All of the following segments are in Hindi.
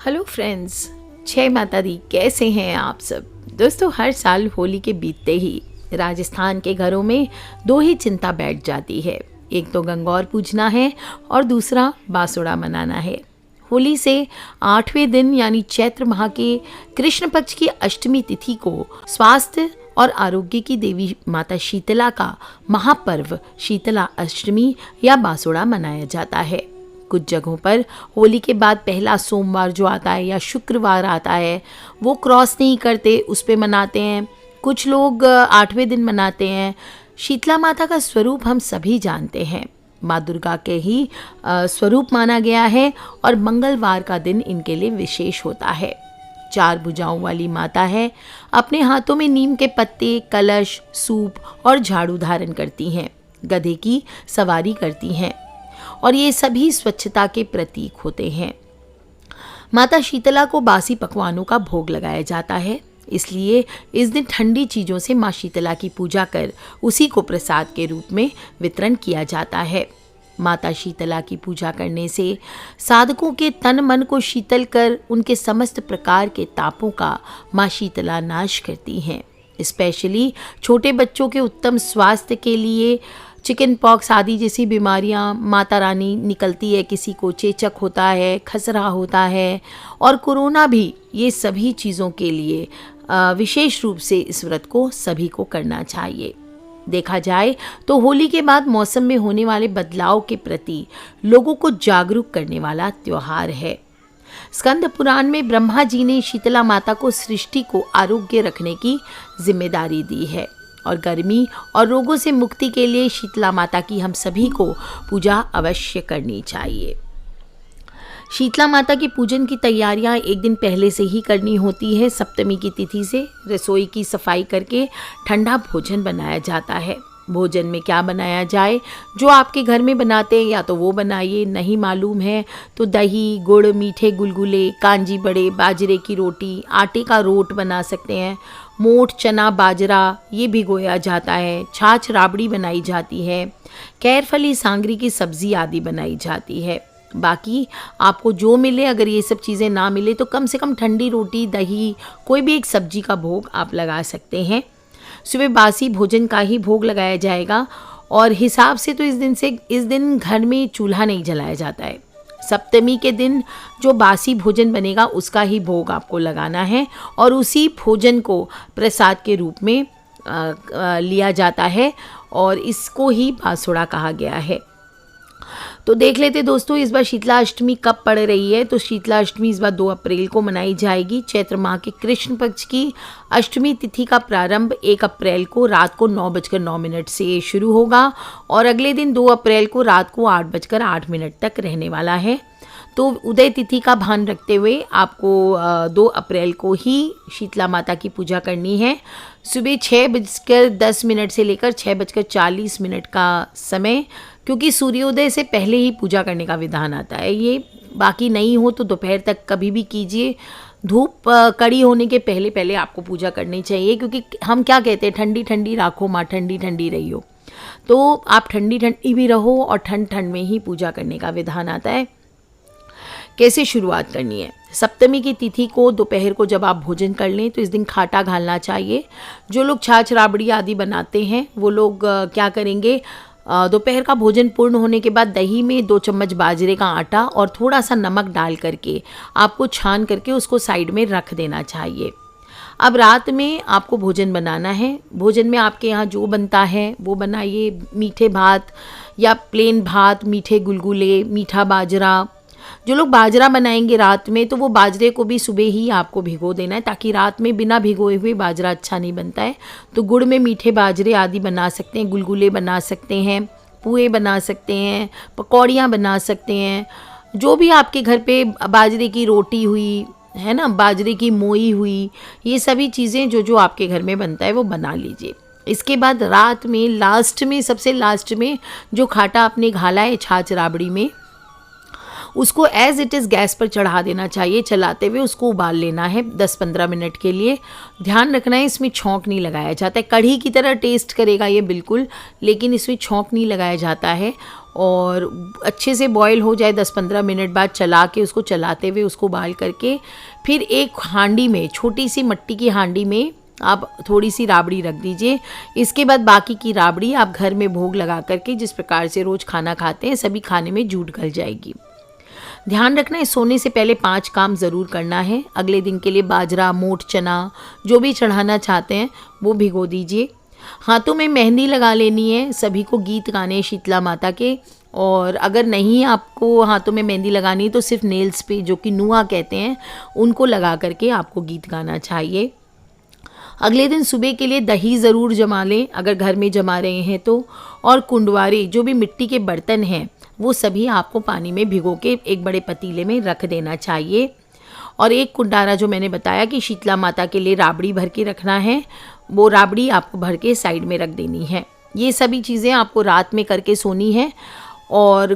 हेलो फ्रेंड्स, जय माता दी। कैसे हैं आप सब दोस्तों? हर साल होली के बीतते ही राजस्थान के घरों में दो ही चिंता बैठ जाती है। एक तो गंगौर पूजना है और दूसरा बासुड़ा मनाना है। होली से 8वें दिन यानी चैत्र माह के कृष्ण पक्ष की अष्टमी तिथि को स्वास्थ्य और आरोग्य की देवी माता शीतला का महापर्व शीतला अष्टमी या बासुड़ा मनाया जाता है। कुछ जगहों पर होली के बाद पहला सोमवार जो आता है या शुक्रवार आता है वो क्रॉस नहीं करते, उस पे मनाते हैं। कुछ लोग 8वें दिन मनाते हैं। शीतला माता का स्वरूप हम सभी जानते हैं, माँ दुर्गा के ही स्वरूप माना गया है और मंगलवार का दिन इनके लिए विशेष होता है। 4 भुजाओं वाली माता है। अपने हाथों में नीम के पत्ते, कलश, सूप और झाड़ू धारण करती हैं। गधे की सवारी करती हैं और ये सभी स्वच्छता के प्रतीक होते हैं। माता शीतला को बासी पकवानों का भोग लगाया जाता है, इसलिए इस दिन ठंडी चीज़ों से माँ शीतला की पूजा कर उसी को प्रसाद के रूप में वितरण किया जाता है। माता शीतला की पूजा करने से साधकों के तन मन को शीतल कर उनके समस्त प्रकार के तापों का माँ शीतला नाश करती हैं। स्पेशली छोटे बच्चों के उत्तम स्वास्थ्य के लिए चिकन पॉक्स आदि जैसी बीमारियां माता रानी निकलती है। किसी को चेचक होता है, खसरा होता है और कोरोना भी, ये सभी चीज़ों के लिए विशेष रूप से इस व्रत को सभी को करना चाहिए। देखा जाए तो होली के बाद मौसम में होने वाले बदलाव के प्रति लोगों को जागरूक करने वाला त्योहार है। स्कंद पुराण में ब्रह्मा जी ने शीतला माता को सृष्टि को आरोग्य रखने की जिम्मेदारी दी है और गर्मी और रोगों से मुक्ति के लिए शीतला माता की हम सभी को पूजा अवश्य करनी चाहिए। शीतला माता के पूजन की तैयारियां एक दिन पहले से ही करनी होती है। सप्तमी की तिथि से रसोई की सफाई करके ठंडा भोजन बनाया जाता है। भोजन में क्या बनाया जाए, जो आपके घर में बनाते हैं या तो वो बनाइए, नहीं मालूम है तो दही, गुड़, मीठे गुलगुले, कांजी बड़े, बाजरे की रोटी, आटे का रोट बना सकते हैं। मोठ, चना, बाजरा ये भिगोया जाता है। छाछ राबड़ी बनाई जाती है। कैरफली सांगरी की सब्जी आदि बनाई जाती है। बाकी आपको जो मिले, अगर ये सब चीज़ें ना मिले तो कम से कम ठंडी रोटी, दही, कोई भी एक सब्जी का भोग आप लगा सकते हैं। सुबह बासी भोजन का ही भोग लगाया जाएगा और हिसाब से तो इस दिन घर में चूल्हा नहीं जलाया जाता है। सप्तमी के दिन जो बासी भोजन बनेगा उसका ही भोग आपको लगाना है और उसी भोजन को प्रसाद के रूप में लिया जाता है और इसको ही बासुड़ा कहा गया है। तो देख लेते दोस्तों, इस बार शीतला अष्टमी कब पड़ रही है। तो शीतला अष्टमी इस बार 2 अप्रैल को मनाई जाएगी। चैत्र माह के कृष्ण पक्ष की अष्टमी तिथि का प्रारंभ 1 अप्रैल को रात को 9:09 से शुरू होगा और अगले दिन 2 अप्रैल को रात को 8:08 तक रहने वाला है। तो उदय तिथि का भान रखते हुए आपको 2 अप्रैल को ही शीतला माता की पूजा करनी है। सुबह 6:10 से लेकर 6:40 का समय, क्योंकि सूर्योदय से पहले ही पूजा करने का विधान आता है। ये बाकी नहीं हो तो दोपहर तक कभी भी कीजिए। धूप कड़ी होने के पहले पहले आपको पूजा करनी चाहिए, क्योंकि हम क्या कहते हैं, ठंडी ठंडी राखो माँ, ठंडी ठंडी रहियो। तो आप ठंडी ठंडी भी रहो और ठंड ठंड में ही पूजा करने का विधान आता है। कैसे शुरुआत करनी है? सप्तमी की तिथि को दोपहर को जब आप भोजन कर लें तो इस दिन खाटा घालना चाहिए। जो लोग छाछ राबड़ी आदि बनाते हैं वो लोग क्या करेंगे, दोपहर का भोजन पूर्ण होने के बाद दही में 2 चम्मच बाजरे का आटा और थोड़ा सा नमक डाल करके आपको छान करके उसको साइड में रख देना चाहिए। अब रात में आपको भोजन बनाना है। भोजन में आपके यहाँ जो बनता है वो बनाइए। मीठे भात या प्लेन भात, मीठे गुलगुले, मीठा बाजरा। जो लोग बाजरा बनाएंगे रात में तो वो बाजरे को भी सुबह ही आपको भिगो देना है, ताकि रात में बिना भिगोए हुए बाजरा अच्छा नहीं बनता है। तो गुड़ में मीठे बाजरे आदि बना सकते हैं, गुलगुले बना सकते हैं, पुए बना सकते हैं, पकौड़ियाँ बना सकते हैं। जो भी आपके घर पे बाजरे की रोटी हुई है ना, बाजरे की मोई हुई, ये सभी चीज़ें जो आपके घर में बनता है वो बना लीजिए। इसके बाद रात में सबसे लास्ट में जो खाटा आपने घाला है छाछ राबड़ी में, उसको एज़ इट इज़ गैस पर चढ़ा देना चाहिए, चलाते हुए उसको उबाल लेना है 10-15 मिनट के लिए। ध्यान रखना है इसमें छौंक नहीं लगाया जाता है, कढ़ी की तरह टेस्ट करेगा ये बिल्कुल, लेकिन इसमें छौंक नहीं लगाया जाता है। और अच्छे से बॉईल हो जाए 10-15 मिनट बाद चला के उसको चलाते हुए उसको उबाल करके फिर एक हांडी में, छोटी सी मिट्टी की हांडी में आप थोड़ी सी राबड़ी रख दीजिए। इसके बाद बाकी की राबड़ी आप घर में भोग लगा करके जिस प्रकार से रोज़ खाना खाते हैं सभी खाने में जूट गल जाएगी। ध्यान रखना है सोने से पहले 5 काम ज़रूर करना है। अगले दिन के लिए बाजरा, मोट चना जो भी चढ़ाना चाहते हैं वो भिगो दीजिए। हाथों में मेहंदी लगा लेनी है, सभी को गीत गाने शीतला माता के। और अगर नहीं आपको हाथों में मेहंदी लगानी तो सिर्फ नेल्स पे, जो कि नुआ कहते हैं, उनको लगा करके आपको गीत गाना चाहिए। अगले दिन सुबह के लिए दही ज़रूर जमा लें अगर घर में जमा रहे हैं तो। और कुंडवारे जो भी मिट्टी के बर्तन हैं वो सभी आपको पानी में भिगो के एक बड़े पतीले में रख देना चाहिए। और एक कुंडारा जो मैंने बताया कि शीतला माता के लिए राबड़ी भर के रखना है, वो राबड़ी आपको भर के साइड में रख देनी है। ये सभी चीज़ें आपको रात में करके सोनी है। और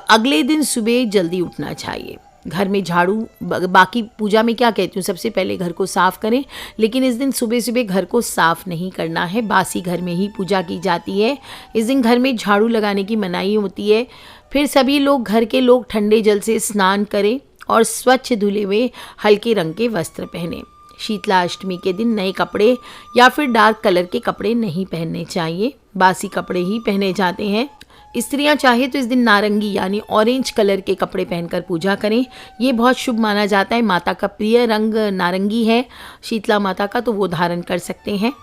अगले दिन सुबह जल्दी उठना चाहिए। घर में झाड़ू, बाकी पूजा में क्या कहती हूँ, सबसे पहले घर को साफ़ करें, लेकिन इस दिन सुबह सुबह घर को साफ़ नहीं करना है, बासी घर में ही पूजा की जाती है। इस दिन घर में झाड़ू लगाने की मनाही होती है। फिर सभी लोग, घर के लोग ठंडे जल से स्नान करें और स्वच्छ धुले हुए हल्के रंग के वस्त्र पहने। शीतला अष्टमी के दिन नए कपड़े या फिर डार्क कलर के कपड़े नहीं पहनने चाहिए, बासी कपड़े ही पहने जाते हैं। स्त्रियां चाहे तो इस दिन नारंगी यानी ऑरेंज कलर के कपड़े पहनकर पूजा करें, ये बहुत शुभ माना जाता है। माता का प्रिय रंग नारंगी है शीतला माता का, तो वो धारण कर सकते हैं।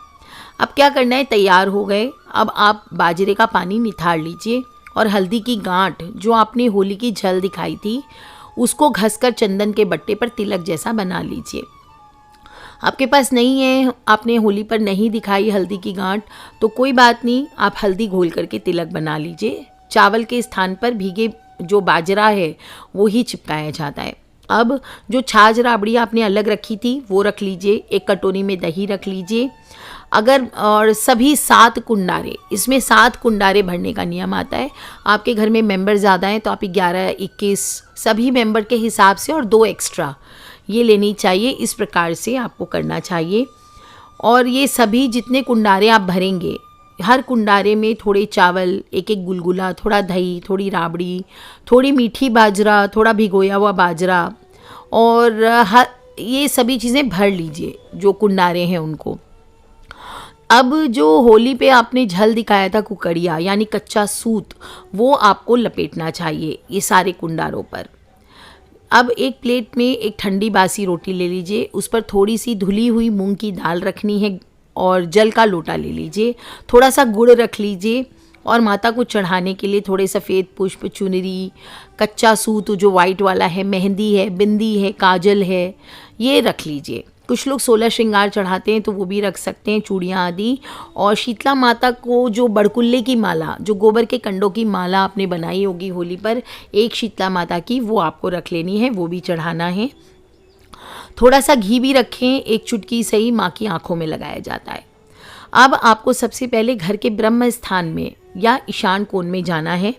अब क्या करना है, तैयार हो गए। अब आप बाजरे का पानी निथार लीजिए और हल्दी की गांठ जो आपने होली की झल दिखाई थी उसको घसकर चंदन के बट्टे पर तिलक जैसा बना लीजिए। आपके पास नहीं है, आपने होली पर नहीं दिखाई हल्दी की गांठ, तो कोई बात नहीं, आप हल्दी घोल करके तिलक बना लीजिए। चावल के स्थान पर भीगे जो बाजरा है वो ही चिपकाया जाता है। अब जो छाछ राबड़ी आपने अलग रखी थी वो रख लीजिए, एक कटोरी में दही रख लीजिए। अगर और सभी 7 कुंडारे, इसमें 7 कुंडारे भरने का नियम आता है। आपके घर में मेंबर ज़्यादा हैं तो आप 11-21 सभी मेंबर के हिसाब से और 2 एक्स्ट्रा ये लेनी चाहिए। इस प्रकार से आपको करना चाहिए। और ये सभी जितने कुंडारे आप भरेंगे, हर कुंडारे में थोड़े चावल, एक एक गुलगुला, थोड़ा दही, थोड़ी राबड़ी, थोड़ी मीठी बाजरा, थोड़ा भिगोया हुआ बाजरा, और ये सभी चीज़ें भर लीजिए जो कुंडारे हैं उनको। अब जो होली पे आपने झल दिखाया था कुकड़िया यानी कच्चा सूत, वो आपको लपेटना चाहिए ये सारे कुंडारों पर। अब एक प्लेट में एक ठंडी बासी रोटी ले लीजिए, उस पर थोड़ी सी धुली हुई मूंग की दाल रखनी है और जल का लोटा ले लीजिए, थोड़ा सा गुड़ रख लीजिए और माता को चढ़ाने के लिए थोड़े सफ़ेद पुष्प, चुनरी, कच्चा सूत जो वाइट वाला है, मेहंदी है, बिंदी है, काजल है, ये रख लीजिए। कुछ लोग 16 श्रृंगार चढ़ाते हैं तो वो भी रख सकते हैं, चूड़ियाँ आदि। और शीतला माता को जो बड़कुल्ले की माला, जो गोबर के कंडों की माला आपने बनाई होगी होली पर, एक शीतला माता की, वो आपको रख लेनी है, वो भी चढ़ाना है। थोड़ा सा घी भी रखें, एक चुटकी सही माँ की आँखों में लगाया जाता है। अब आपको सबसे पहले घर के ब्रह्म स्थान में या ईशान कोण में जाना है।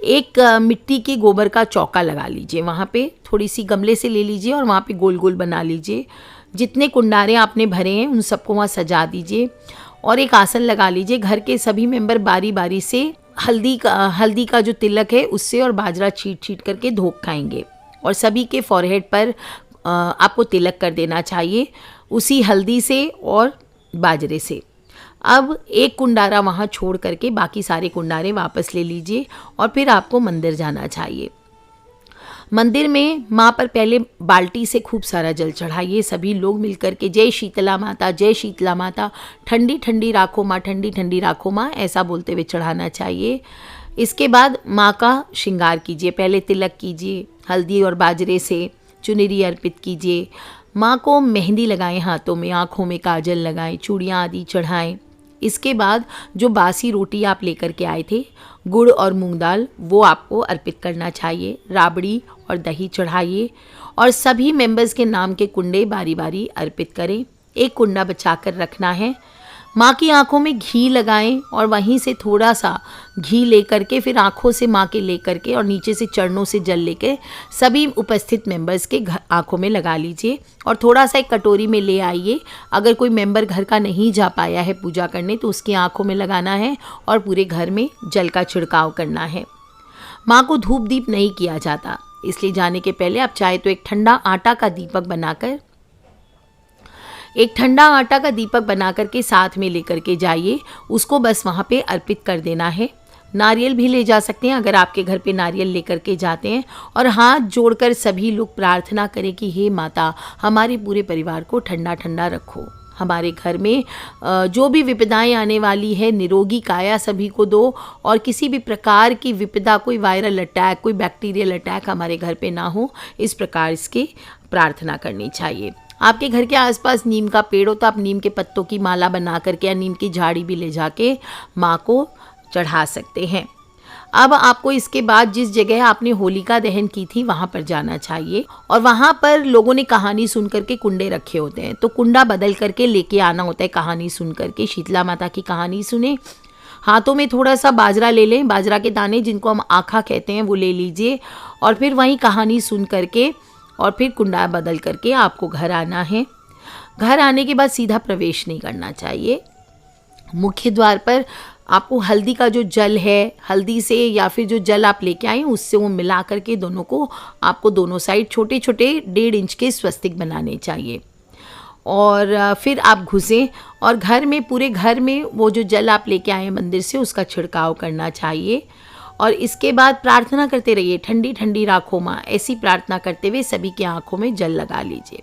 एक मिट्टी के गोबर का चौका लगा लीजिए, वहाँ पे थोड़ी सी गमले से ले लीजिए और वहाँ पे गोल गोल बना लीजिए। जितने कुंडारे आपने भरे हैं उन सबको वहाँ सजा दीजिए और एक आसन लगा लीजिए। घर के सभी मेंबर बारी बारी से हल्दी का जो तिलक है उससे और बाजरा छीट छीट करके धोख खाएंगे और सभी के फॉरहेड पर आपको तिलक कर देना चाहिए उसी हल्दी से और बाजरे से। अब एक कुंडारा वहाँ छोड़ करके बाकी सारे कुंडारे वापस ले लीजिए और फिर आपको मंदिर जाना चाहिए। मंदिर में माँ पर पहले बाल्टी से खूब सारा जल चढ़ाइए, सभी लोग मिलकर के जय शीतला माता, जय शीतला माता, ठंडी ठंडी राखो माँ, ठंडी ठंडी राखो माँ, ऐसा बोलते हुए चढ़ाना चाहिए। इसके बाद माँ का श्रृंगार कीजिए, पहले तिलक कीजिए, हल्दी और बाजरे से चुनरी अर्पित कीजिए, माँ को मेहंदी लगाएं, हाथों में, आँखों में काजल लगाएं, चूड़ियाँ आदि चढ़ाएं। इसके बाद जो बासी रोटी आप लेकर के आए थे, गुड़ और मूंग दाल, वो आपको अर्पित करना चाहिए। राबड़ी और दही चढ़ाइए और सभी मेंबर्स के नाम के कुंडे बारी बारी अर्पित करें। एक कुंडा बचा कर रखना है। माँ की आंखों में घी लगाएं और वहीं से थोड़ा सा घी लेकर के फिर आंखों से माँ के लेकर के और नीचे से चरणों से जल लेके सभी उपस्थित मेंबर्स के आंखों में लगा लीजिए और थोड़ा सा एक कटोरी में ले आइए। अगर कोई मेंबर घर का नहीं जा पाया है पूजा करने तो उसकी आंखों में लगाना है और पूरे घर में जल का छिड़काव करना है। माँ को धूप दीप नहीं किया जाता, इसलिए जाने के पहले आप चाहे तो एक ठंडा आटा का दीपक बना करके साथ में लेकर के जाइए। उसको बस वहाँ पे अर्पित कर देना है। नारियल भी ले जा सकते हैं अगर आपके घर पे नारियल लेकर के जाते हैं। और हाथ जोड़कर सभी लोग प्रार्थना करें कि हे माता, हमारे पूरे परिवार को ठंडा ठंडा रखो। हमारे घर में जो भी विपदाएं आने वाली है निरोगी काया सभी को दो और किसी भी प्रकार की विपदा, कोई वायरल अटैक, कोई बैक्टीरियल अटैक हमारे घर पे ना हो, इस प्रकार इसकी प्रार्थना करनी चाहिए। आपके घर के आसपास नीम का पेड़ हो तो आप नीम के पत्तों की माला बना करके या नीम की झाड़ी भी ले जाके माँ को चढ़ा सकते हैं। अब आपको इसके बाद जिस जगह आपने होलिका दहन की थी वहाँ पर जाना चाहिए और वहाँ पर लोगों ने कहानी सुन करके कुंडे रखे होते हैं, तो कुंडा बदल करके लेके आना होता है। कहानी सुन करके शीतला माता की कहानी सुने। हाथों में थोड़ा सा बाजरा ले लें, बाजरा के दाने जिनको हम आखा कहते हैं वो ले लीजिए और फिर वहीं कहानी सुन करके और फिर कुंडा बदल करके आपको घर आना है। घर आने के बाद सीधा प्रवेश नहीं करना चाहिए। मुख्य द्वार पर आपको हल्दी का जो जल है, हल्दी से या फिर जो जल आप लेके आए उससे वो मिला करके दोनों को आपको दोनों साइड छोटे छोटे 1.5 इंच के स्वस्तिक बनाने चाहिए। और फिर आप घुसें और घर में, पूरे घर में वो जो जल आप लेके आए मंदिर से उसका छिड़काव करना चाहिए। और इसके बाद प्रार्थना करते रहिए, ठंडी ठंडी राखो माँ, ऐसी प्रार्थना करते हुए सभी की आंखों में जल लगा लीजिए।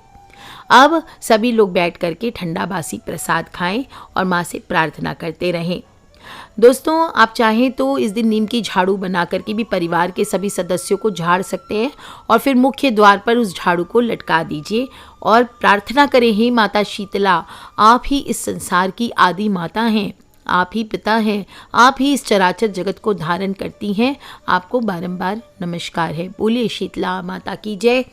अब सभी लोग बैठ करके ठंडा बासी प्रसाद खाएं और माँ से प्रार्थना करते रहें। दोस्तों, आप चाहें तो इस दिन नीम की झाड़ू बना करके भी परिवार के सभी सदस्यों को झाड़ सकते हैं और फिर मुख्य द्वार पर उस झाड़ू को लटका दीजिए और प्रार्थना करें, हे माता शीतला, आप ही इस संसार की आदि माता हैं, आप ही पिता हैं, आप ही इस चराचर जगत को धारण करती हैं, आपको बारंबार नमस्कार है। बोलिए शीतला माता की जय।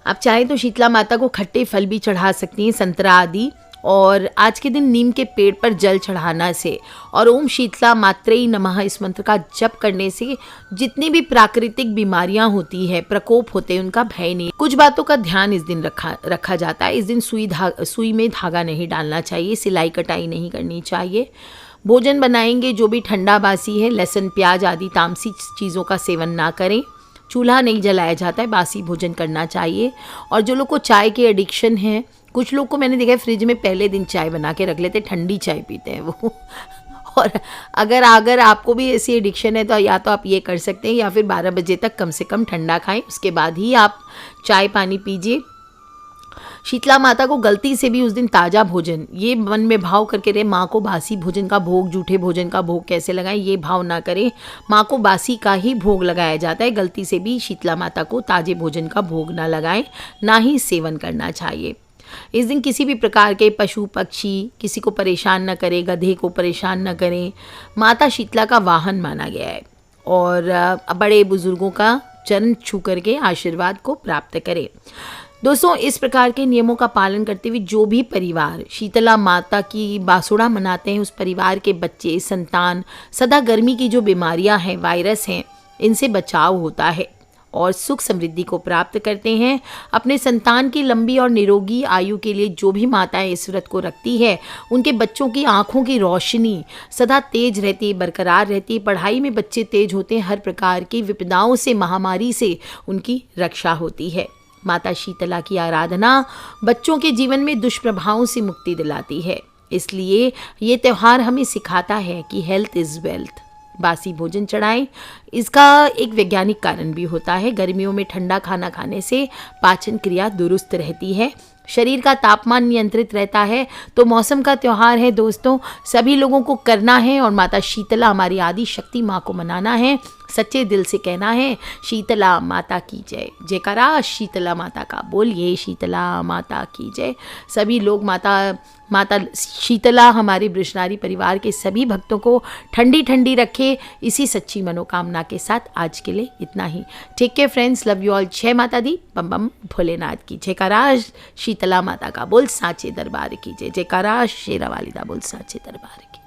आप चाहें तो शीतला माता को खट्टे फल भी चढ़ा सकती हैं, संतरा आदि। और आज के दिन नीम के पेड़ पर जल चढ़ाना से और ओम शीतला मात्रे नमः इस मंत्र का जप करने से जितनी भी प्राकृतिक बीमारियां होती है, प्रकोप होते हैं, उनका भय नहीं। कुछ बातों का ध्यान इस दिन रखा जाता है। इस दिन सुई में धागा नहीं डालना चाहिए, सिलाई कटाई नहीं करनी चाहिए। भोजन बनाएंगे जो भी ठंडा बासी है, लहसुन प्याज आदि तामसी चीज़ों का सेवन ना करें। चूल्हा नहीं जलाया जाता है, बासी भोजन करना चाहिए। और जो लोग को चाय के एडिक्शन है, कुछ लोग को मैंने देखा है फ्रिज में पहले दिन चाय बना के रख लेते, ठंडी चाय पीते हैं वो। और अगर आपको भी ऐसी एडिक्शन है तो या तो आप ये कर सकते हैं या फिर 12 बजे तक कम से कम ठंडा खाएं, उसके बाद ही आप चाय पानी पीजिए। शीतला माता को गलती से भी उस दिन ताज़ा भोजन, ये मन में भाव करके रहे माँ को बासी भोजन का भोग, जूठे भोजन का भोग कैसे लगाएं, ये भाव ना करें। माँ को बासी का ही भोग लगाया जाता है, गलती से भी शीतला माता को ताज़े भोजन का भोग ना लगाएं, ना ही सेवन करना चाहिए। इस दिन किसी भी प्रकार के पशु पक्षी किसी को परेशान न करें, गधे को परेशान न करें। माता शीतला का वाहन माना गया है और बड़े बुजुर्गों का चरण छू करके आशीर्वाद को प्राप्त करें। दोस्तों, इस प्रकार के नियमों का पालन करते हुए जो भी परिवार शीतला माता की बासुड़ा मनाते हैं, उस परिवार के बच्चे, संतान, सदा गर्मी की जो बीमारियां हैं, वायरस हैं, इनसे बचाव होता है और सुख समृद्धि को प्राप्त करते हैं। अपने संतान की लंबी और निरोगी आयु के लिए जो भी माताएं इस व्रत को रखती है, उनके बच्चों की आंखों की रोशनी सदा तेज रहती है, बरकरार रहती है। पढ़ाई में बच्चे तेज होते हैं, हर प्रकार की विपदाओं से, महामारी से उनकी रक्षा होती है। माता शीतला की आराधना बच्चों के जीवन में दुष्प्रभावों से मुक्ति दिलाती है। इसलिए ये त्यौहार हमें सिखाता है कि हेल्थ इज़ वेल्थ। बासी भोजन चढ़ाएं। इसका एक वैज्ञानिक कारण भी होता है। गर्मियों में ठंडा खाना खाने से पाचन क्रिया दुरुस्त रहती है, शरीर का तापमान नियंत्रित रहता है। तो मौसम का त्यौहार है दोस्तों, सभी लोगों को करना है और माता शीतला हमारी आदि शक्ति माँ को मनाना है। सच्चे दिल से कहना है, शीतला माता की जय। जयकारा शीतला माता का, बोलिए शीतला माता की जय। सभी लोग माता माता शीतला हमारे बृजनारी परिवार के सभी भक्तों को ठंडी ठंडी रखे। इसी सच्ची मनोकामना के साथ आज के लिए इतना ही। Take care friends, love you all. जय माता दी, बम बम भोलेनाथ की जयकारा, शीतला माता का बोल साचे दरबार की जय जयकारा, शेरा वाली दा बोल साचे दरबार की।